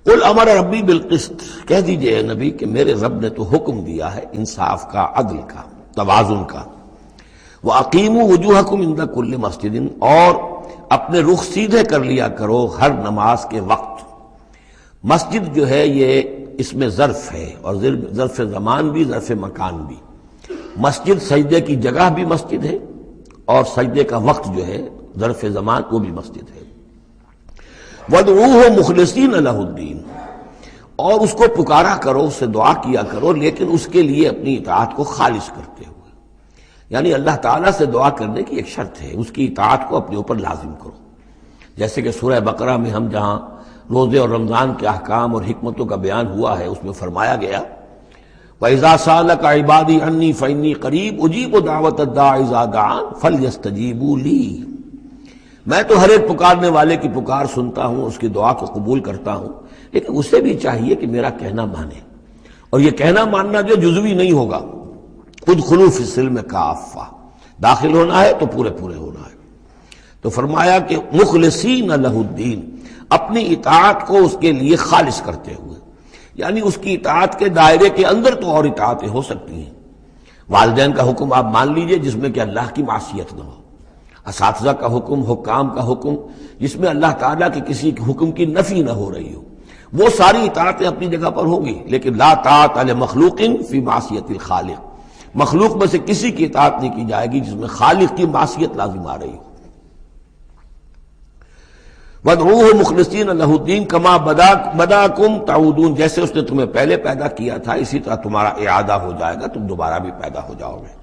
قل امر ربی بالقسط، کہہ دیجئے اے نبی کہ میرے رب نے تو حکم دیا ہے انصاف کا، عدل کا، توازن کا۔ وَأَقِيمُوا وُجُوهَكُمْ عِنْدَ كُلِّ مَسْجِدٍ، اور اپنے رخ سیدھے کر لیا کرو ہر نماز کے وقت۔ مسجد جو ہے یہ اس میں ظرف ہے، اور ظرف زمان بھی، ظرف مکان بھی۔ مسجد سجدے کی جگہ بھی مسجد ہے، اور سجدے کا وقت جو ہے ظرف زمان وہ بھی مسجد ہے۔ وَادْعُوهُ مُخْلِصِينَ لَهُ الدِّينَ، اور اس کو پکارا کرو، اس سے دعا کیا کرو، لیکن اس کے لیے اپنی اطاعت کو خالص کرتے ہوئے۔ یعنی اللہ تعالیٰ سے دعا کرنے کی ایک شرط ہے، اس کی اطاعت کو اپنے اوپر لازم کرو۔ جیسے کہ سورہ بقرہ میں ہم جہاں روزے اور رمضان کے احکام اور حکمتوں کا بیان ہوا ہے، اس میں فرمایا گیا وَإِذَا سَأَلَكَ عِبَادِي عَنِّي فَإِنِّي قَرِيبٌ أُجِيبُ دَعْوَةَ الدَّاعِ إِذَا دَعَانِ فَلْيَسْتَجِيبُوا لِي۔ میں تو ہر ایک پکارنے والے کی پکار سنتا ہوں، اس کی دعا کو قبول کرتا ہوں، لیکن اسے بھی چاہیے کہ میرا کہنا مانے، اور یہ کہنا ماننا جو جزوی نہیں ہوگا۔ ادخلوا فی السلم کافہ، داخل ہونا ہے تو پورے پورے ہونا ہے۔ تو فرمایا کہ مخلصین لہ الدین، اپنی اطاعت کو اس کے لیے خالص کرتے ہوئے، یعنی اس کی اطاعت کے دائرے کے اندر تو اور اطاعتیں ہو سکتی ہیں۔ والدین کا حکم آپ مان لیجئے جس میں کہ اللہ کی معصیت نہ ہو، اساتذہ کا حکم، حکام کا حکم جس میں اللہ تعالیٰ کے کسی حکم کی نفی نہ ہو رہی ہو، وہ ساری اطاعتیں اپنی جگہ پر ہوں گی، لیکن لا طاعۃ لمخلوق فی معصیت الخالق، مخلوق میں سے کسی کی اطاعت نہیں کی جائے گی جس میں خالق کی معصیت لازم آ رہی ہو۔ وَادْعُوهُ مُخْلِصِينَ لَهُ الدِّينَ كَمَا بَدَأَكُمْ تَعُودُونَ، جیسے اس نے تمہیں پہلے پیدا کیا تھا اسی طرح تمہارا اعادہ ہو جائے گا، تم دوبارہ بھی پیدا ہو جاؤ گے۔